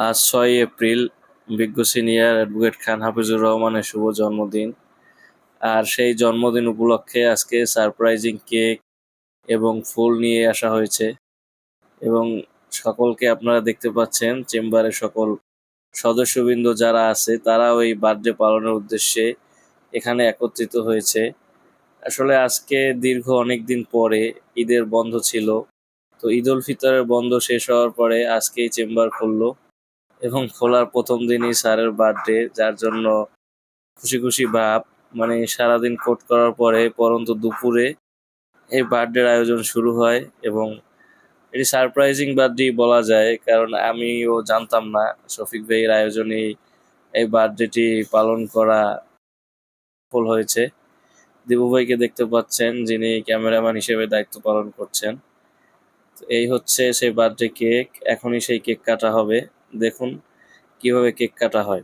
আজ ৬ এপ্রিল বিজ্ঞ senior advocate খান হাফিজুর রহমানের শুভ জন্মদিন। আর সেই জন্মদিন উপলক্ষে আজকে সারপ্রাইজিং কেক এবং ফুল নিয়ে আসা হয়েছে এবং সকলকে আপনারা দেখতে পাচ্ছেন চেম্বারের সকল সদস্যবৃন্দ যারা আছে তারা ওই বার্থডে পালনের উদ্দেশ্যে এখানে একত্রিত হয়েছে। আসলে আজকে দীর্ঘ অনেক দিন পরে ঈদের বন্ধ ছিল, তো ঈদ উল ফিতরের বন্ধ শেষ হওয়ার পরে আজকেই চেম্বার খুললো এবং খোলার প্রথম দিনই স্যারের বার্থডে, যার জন্য খুশি খুশি ভাব। মানে সারাদিন কোর্ট করার পরে পরন্ত দুপুরে এই বার্থডের আয়োজন শুরু হয় এবং এটি সারপ্রাইজিং বার্থডে বলা যায়, কারণ আমিও জানতাম না শফিক ভাইয়ের আয়োজনে এই বার্থডেটি পালন করা সফল হয়েছে। দিবু ভাইকে দেখতে পাচ্ছেন, যিনি ক্যামেরাম্যান হিসেবে দায়িত্ব পালন করছেন। তো এই হচ্ছে সেই বার্থডে কেক, এখনই সেই কেক কাটা হবে। দেখুন কিভাবে কেক কাটা হয়।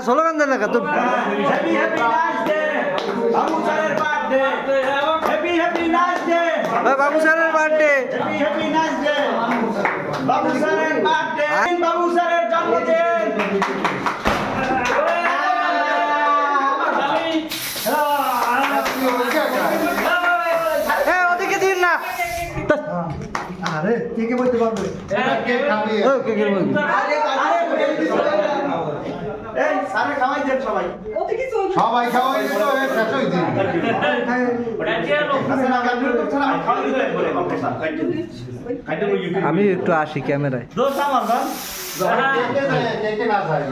স্লোগান দেন না তো। বাবু স্যারের বার্থডে, বাবু স্যারের বার্থডে, বাবু স্যারের জন্মদিন। ওদিকে দিন না। আরে কে কে বলতে পারবে? কে খাবে? কে কে বলবে? এই স্যারের খাওয়াই দেন সবাই। সবাই খাওয়াই দিল, শেষই দিন। আমি একটু আসি ক্যামেরায়। দোষ আমার না। কে কে না যায়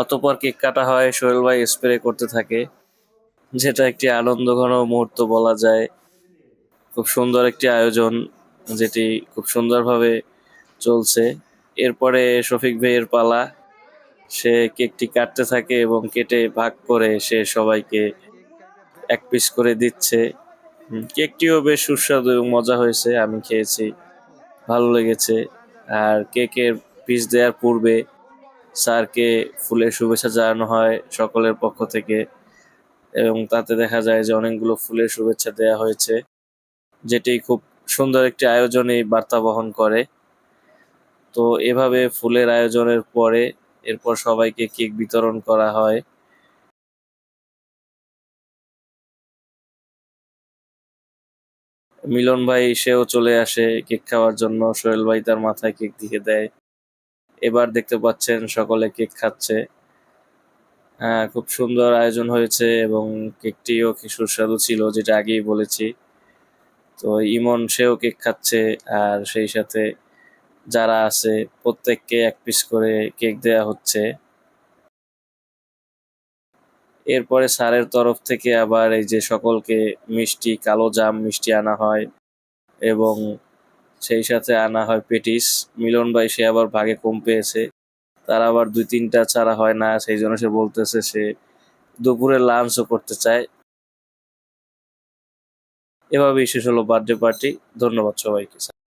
অতঃপর কেক কাটা হয়, সোহেল ভাই স্প্রে করতে থাকে, যেটা একটি আনন্দঘন মুহূর্ত বলা যায়। খুব সুন্দর একটি আয়োজন, যেটি খুব সুন্দরভাবে চলছে। এরপরে শফিক ভাইয়ের পালা, সে কেকটি কাটতে থাকে এবং কেটে ভাগ করে সে সবাইকে এক পিস করে দিচ্ছে। কেকটিও বেশ সুস্বাদু এবং মজা হয়েছে, আমি খেয়েছি, ভালো লেগেছে। আর কেকের পিস দেওয়ার পূর্বে স্যারকে ফুলের শুভেচ্ছা জানানো হয় সকলের পক্ষ থেকে এবং তাতে দেখা যায় যে অনেকগুলো ফুলের শুভেচ্ছা দেওয়া হয়েছে, যেটি খুব সুন্দর একটি আয়োজনে বার্তা বহন করে। তো এভাবে ফুলের আয়োজনের পরে এরপর সবাইকে কেক বিতরণ করা হয়। মিলন ভাই সেও চলে আসে কেক খাওয়ার জন্য, সোহেল ভাই তার মাথায় কেক দিয়ে দেয়। এবার দেখতে পাচ্ছেন সকলে কেক খাচ্ছে। হ্যাঁ, খুব সুন্দর আয়োজন হয়েছে এবং কেকটিও কি সুস্বাদু ছিল, যেটা আগেই বলেছি। তো ইমন সেও কেক খাচ্ছে, আর সেই সাথে যারা আছে প্রত্যেককে এক পিস করে কেক দেয়া হচ্ছে। এরপরে স্যারের তরফ থেকে আবার এই যে সকলকে মিষ্টি, কালো জাম মিষ্টি আনা হয় এবং সেই সাথে আনা হয় পেটিস। মিলন ভাই সে আবার ভাগে কম পেয়েছে, তার আবার 2-3টা ছাড়া হয় না, সেই জন্য সে বলতেছে সে দুপুরে লাঞ্চও করতে চায়। এভাবেই শেষ হলো বার্থডে পার্টি। ধন্যবাদ সবাইকে।